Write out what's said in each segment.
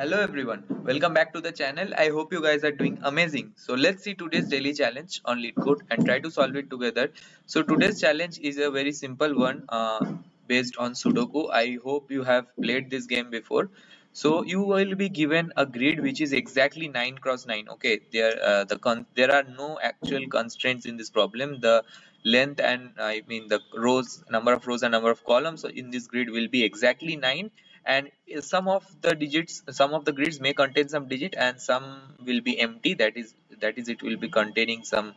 Hello everyone, welcome back to the channel. I hope you guys are doing amazing. So let's see today's daily challenge on Leetcode and try to solve it together. So today's challenge is a very simple one based on Sudoku. I hope you have played this game before. So you will be given a grid which is exactly 9 cross 9. Okay, there are no actual constraints in this problem. The length and the number of rows and number of columns in this grid will be exactly 9, and some of the grids may contain some digit and some will be empty, that is it will be containing some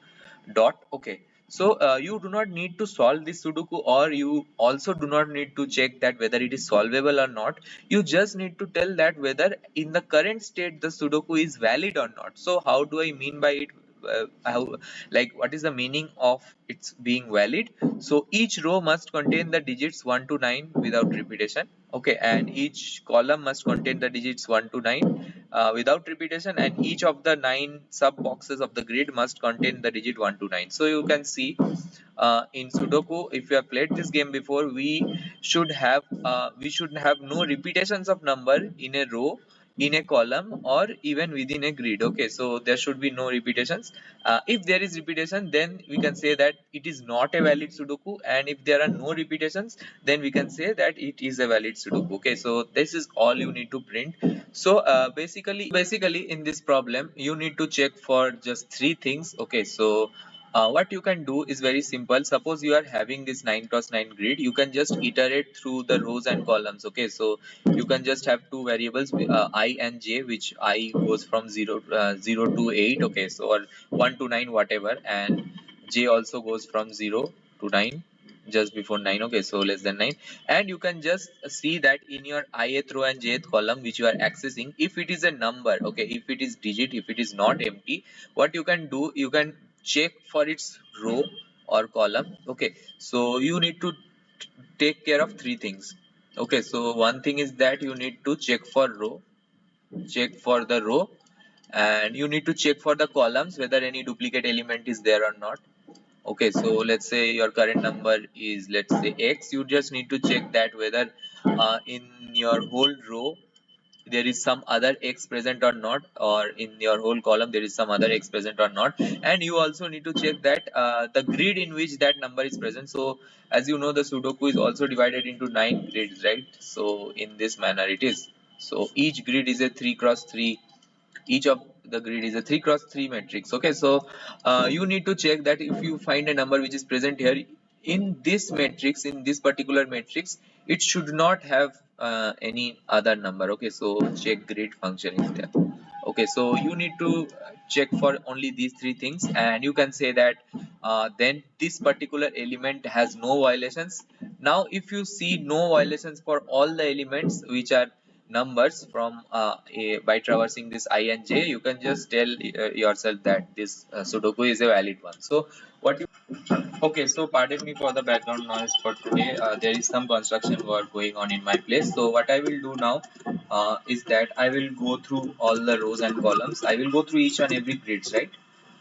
dot. Okay, so you do not need to solve this Sudoku, or you also do not need to check that whether it is solvable or not. You just need to tell that whether in the current state the Sudoku is valid or not. So how do I mean by it? What is the meaning of its being valid? So each row must contain the digits 1 to 9 without repetition. Okay, and each column must contain the digits 1 to 9 without repetition, and each of the 9 sub boxes of the grid must contain the digit 1 to 9. So you can see in Sudoku, if you have played this game before, we should have no repetitions of number in a row, in a column, or even within a grid. Okay, so there should be no repetitions. If there is repetition, then we can say that it is not a valid Sudoku, and if there are no repetitions, then we can say that it is a valid Sudoku. Okay, so this is all you need to print. So basically in this problem you need to check for just three things. Okay, so what you can do is very simple. Suppose you are having this 9 cross 9 grid, you can just iterate through the rows and columns. Okay, so you can just have two variables, I and j, which I goes from 0 to 8. Okay, so or 1 to 9 whatever, and j also goes from 0 to 9, just before 9. Okay, so less than 9. And you can just see that in your ith row and jth column which you are accessing, if it is a number, okay, if it is digit, if it is not empty, what you can do, you can check for its row or column. Okay, so you need to take care of three things. Okay, so one thing is that you need to check for the row, and you need to check for the columns whether any duplicate element is there or not. Okay, so let's say your current number is, let's say, x. You just need to check that whether in your whole row there is some other x present or not, or in your whole column there is some other x present or not. And you also need to check that the grid in which that number is present. So as you know, the Sudoku is also divided into 9 grids, right? So in this manner it is. So each grid is a 3 cross 3. Each of the grid is a 3 cross 3 matrix. Okay, so you need to check that if you find a number which is present here in this matrix, in this particular matrix, it should not have any other number. Okay, so check grid function is there. Okay, so you need to check for only these three things, and you can say that then this particular element has no violations. Now if you see no violations for all the elements which are numbers from by traversing this I and j, you can just tell yourself that this Sudoku is a valid one. So what you okay, so pardon me for the background noise for today. There is some construction work going on in my place. So what I will do now is that I will go through all the rows and columns. I will go through each and every grids, right?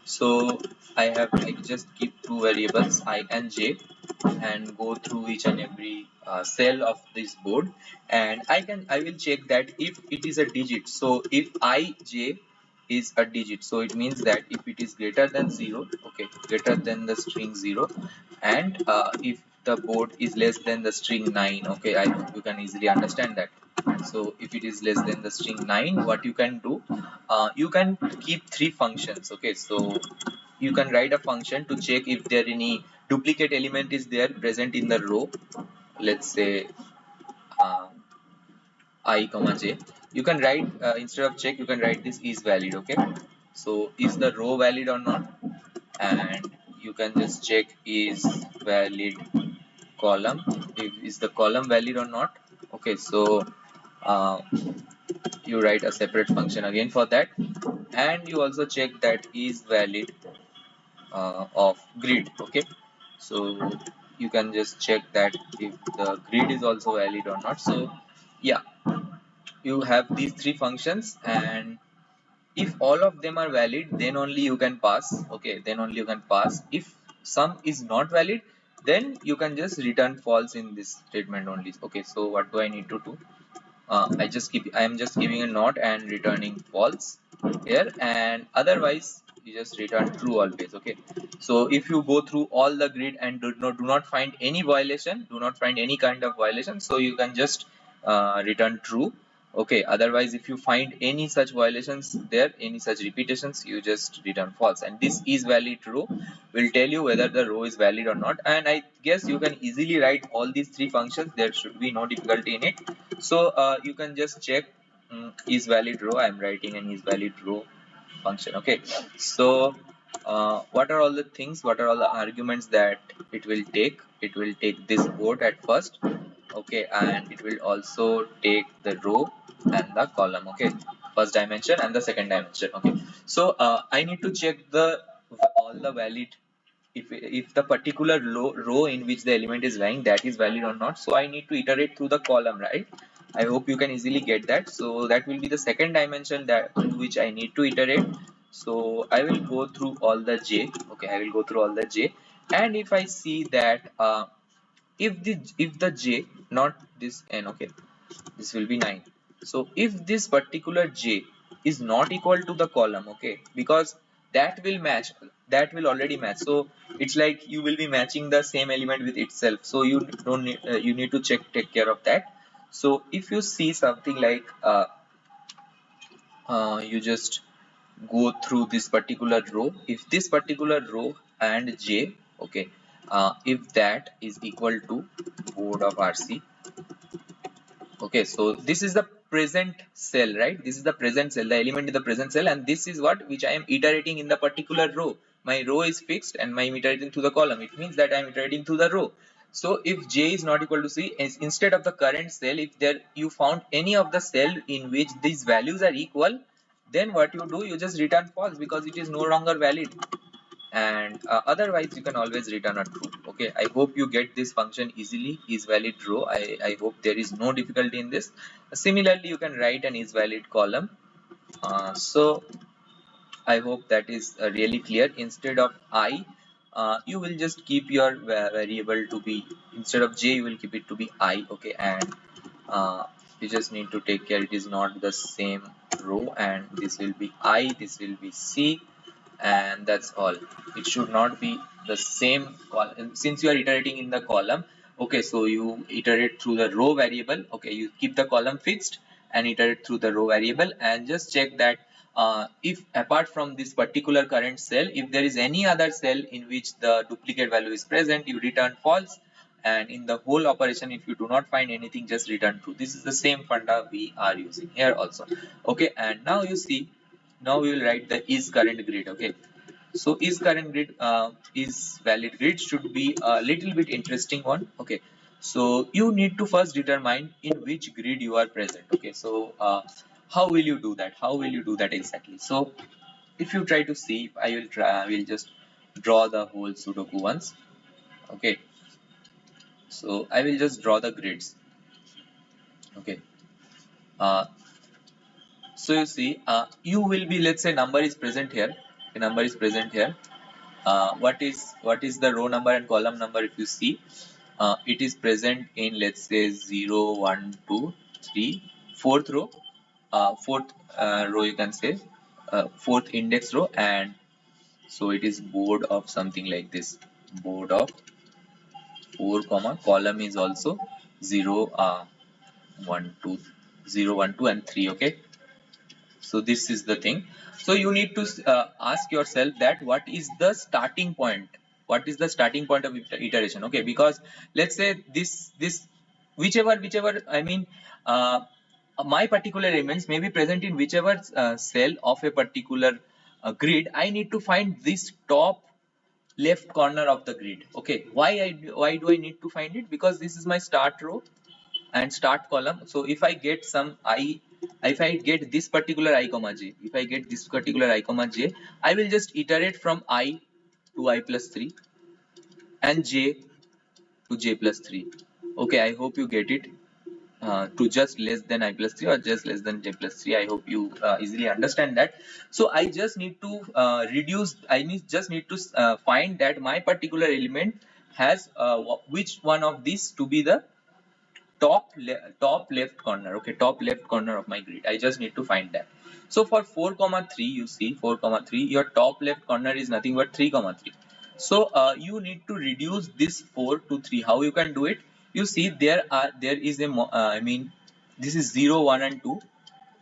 So I just keep two variables I and j and go through each and every cell of this board, and I will check that if it is a digit. So if ij is a digit, so it means that if it is greater than 0, okay, greater than the string 0, and if the board is less than the string 9, okay, I hope you can easily understand that. So if it is less than the string 9, what you can do, you can keep three functions. Okay, so you can write a function to check if there any duplicate element is there present in the row. Let's say uh, I comma j. You can write instead of check, you can write this is valid. Okay, so is the row valid or not, and you can just check is valid column, if is the column valid or not. Okay, so uh, you write a separate function again for that, and you also check that is valid of grid. Okay, so you can just check that if the grid is also valid or not. So yeah, you have these three functions, and if all of them are valid, then only you can pass. Okay, then only you can pass. If some is not valid, then you can just return false in this statement only. Okay, so what do I need to do? I am just giving a not and returning false here, and otherwise you just return true always. Okay, so if you go through all the grid and do not find any violation, do not find any kind of violation, so you can just return true. Okay, otherwise if you find any such violations there, any such repetitions, you just return false, and this is valid row will tell you whether the row is valid or not. And I guess you can easily write all these three functions, there should be no difficulty in it. So you can just check is valid row. I am writing an is valid row function. Okay, so what are all the things, what are all the arguments that it will take? It will take this board at first. Okay, and it will also take the row and the column. Okay, first dimension and the second dimension. Okay, so I need to check the all the valid, if the particular row in which the element is lying, that is valid or not. So I need to iterate through the column, right? I hope you can easily get that. So that will be the second dimension that in which I need to iterate. So I will go through all the j. Okay, I will go through all the j, and if I see that if the j, not this n, okay, this will be 9. So if this particular j is not equal to the column, okay, because that will match, that will already match, so it's like you will be matching the same element with itself, so you don't need, you need to take care of that. So if you see something like you just go through this particular row, if this particular row and j, okay, if that is equal to board of rc. Okay, so this is the present cell, right? This is the present cell, the element in the present cell, and this is what which I am iterating in the particular row. My row is fixed and I am iterating through the column. It means that I am iterating through the row. So if j is not equal to c, instead of the current cell, if there you found any of the cell in which these values are equal, then what you do, you just return false because it is no longer valid, and otherwise you can always return a true. Okay, I hope you get this function easily, is valid row. I hope there is no difficulty in this. Similarly, you can write an is valid column. So I hope that is really clear. Instead of I, you will just keep your variable to be, instead of j you will keep it to be I. Okay, and you just need to take care it is not the same row, and this will be I, this will be c, and that's all. It should not be the same column since you are iterating in the column. Okay, so you iterate through the row variable. Okay, you keep the column fixed and iterate through the row variable, and just check that if apart from this particular current cell, if there is any other cell in which the duplicate value is present, you return false, and in the whole operation if you do not find anything, just return true. This is the same funda we are using here also. Okay, and now you see, now we will write the is current grid. Okay, so is current grid, is valid grid should be a little bit interesting one. Okay, so you need to first determine in which grid you are present. Okay, so how will you do that, how will you do that exactly? So if you try to see, I will just draw the whole Sudoku once. Okay, so I will just draw the grids. Okay, uh, so you see, you will be, let's say number is present here, the number is present here. What is the row number and column number? If you see, it is present in, let's say, 0 1 2 3 fourth row, fourth row you can say, fourth index row, and so it is board of something like this, board of 4 comma column is also 0 1 2 0 1 2 and 3. Okay, so this is the thing. So you need to ask yourself that what is the starting point, what is the starting point of iteration. Okay, because let's say this whichever I mean, my particular elements may be present in whichever cell of a particular grid. I need to find this top left corner of the grid. Okay, why do I need to find it? Because this is my start row and start column. So if I get some I, if I get this particular I comma j, if I get this particular I comma j, I will just iterate from I to I plus 3 and j to j plus 3. Okay, I hope you get it. To just less than I plus 3 or just less than j plus 3. I hope you easily understand that. So I just need to just need to find that my particular element has which one of these to be the top left corner. Okay, top left corner of my grid. I just need to find that. So for 4,3, you see 4,3, your top left corner is nothing but 3,3. So you need to reduce this 4 to 3. How you can do it? You see there is a I mean this is 0, 1 and 2.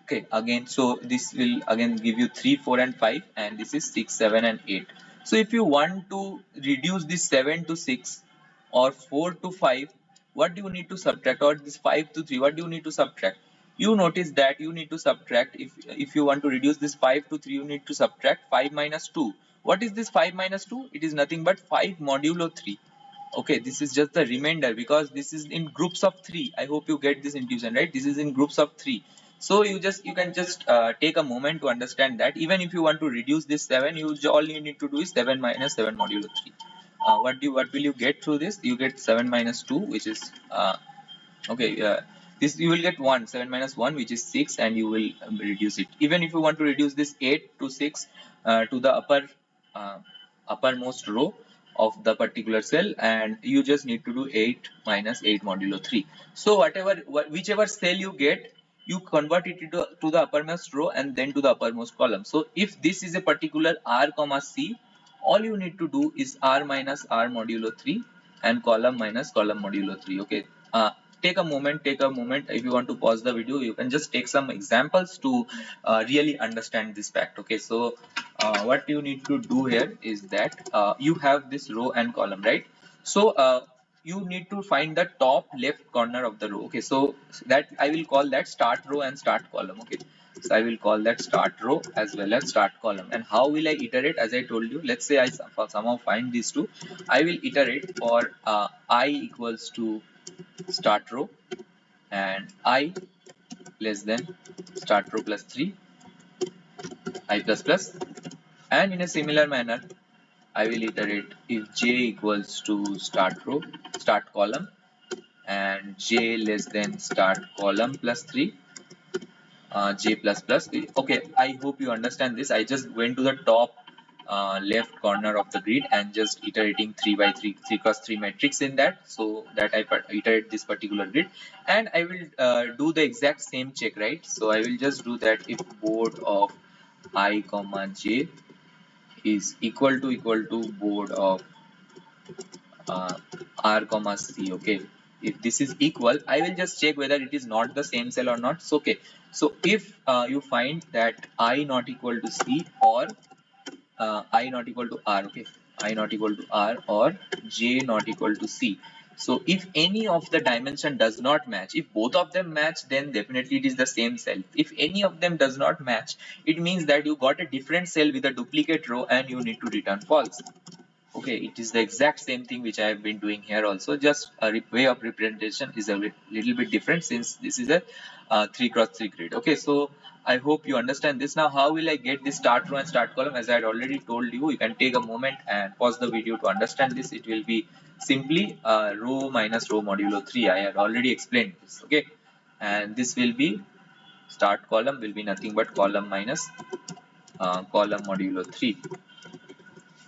Okay, again, so this will again give you 3, 4 and 5, and this is 6, 7 and 8. So if you want to reduce this 7 to 6 or 4 to 5, what do you need to subtract? Or this 5 to 3, what do you need to subtract? You notice that you need to subtract, if you want to reduce this 5 to 3, you need to subtract 5 minus 2. What is this 5 minus 2? It is nothing but 5 modulo 3. Okay, this is just the remainder because this is in groups of 3. I hope you get this intuition, right? This is in groups of 3. So you can just take a moment to understand that even if you want to reduce this 7, all you need to do is 7 minus 7 modulo 3. What will you get through this? You get 7 minus 2, which is okay. This you will get 1, 7 minus 1, which is 6, and you will reduce it. Even if you want to reduce this 8 to 6 to the uppermost row of the particular cell, and you just need to do 8 minus 8 modulo 3. So whichever cell you get, you convert it to the uppermost row and then to the uppermost column. So if this is a particular R comma C, all you need to do is R minus R modulo 3 and column minus column modulo 3. Okay, take a moment. If you want to pause the video, you can just take some examples to really understand this fact. Okay, so what you need to do here is that you have this row and column, right? So you need to find the top left corner of the row. Okay, so that I will call that start row and start column. Okay, so I will call that start row as well as start column. And how will I iterate? As I told you, let's say I somehow find these two. I will iterate for I equals to start row and I less than start row plus 3 I plus plus, and in a similar manner I will iterate if j equals to start row start column and j less than start column plus 3 j plus plus. Okay, I hope you understand this. I just went to the top left corner of the grid and just iterating 3 by 3 3 cross 3 matrix in that, so that I iterate this particular grid, and I will do the exact same check, right? So I will just do that if board of I comma j is equal to board of R comma C. Okay, if this is equal, I will just check whether it is not the same cell or not. So okay, so if you find that I not equal to C or I not equal to R, okay, I not equal to R or J not equal to C. So if any of the dimension does not match, if both of them match, then definitely it is the same cell. If any of them does not match, it means that you got a different cell with a duplicate row and you need to return false. Okay, it is the exact same thing which I have been doing here also, just a way of representation is a little bit different since this is a 3 cross 3 grid. Okay, so I hope you understand this. Now how will I get this start row and start column? As I had already told you, you can take a moment and pause the video to understand this. It will be simply row minus row modulo 3. I had already explained this. Okay, and this will be start column will be nothing but column minus column modulo 3.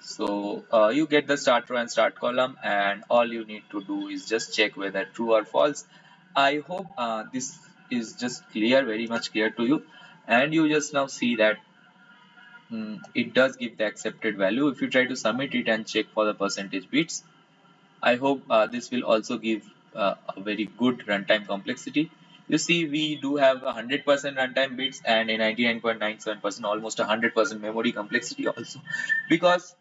So you get the start row and start column, and all you need to do is just check whether true or false. I hope this is just clear, very much clear to you, and you just now see that it does give the accepted value. If you try to submit it and check for the percentage bits, I hope this will also give a very good runtime complexity. You see, we do have 100% runtime bits and a 99.97%, almost 100% memory complexity also, because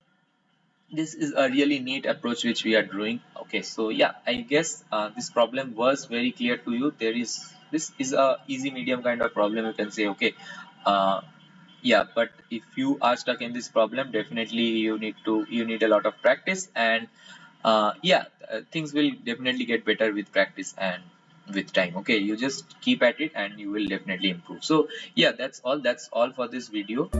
this is a really neat approach which we are doing. Okay, so yeah, I guess this problem was very clear to you. This is a easy medium kind of problem, you can say. Okay, yeah, but if you are stuck in this problem, definitely you need a lot of practice, and yeah, things will definitely get better with practice and with time. Okay, you just keep at it and you will definitely improve. So yeah, that's all for this video.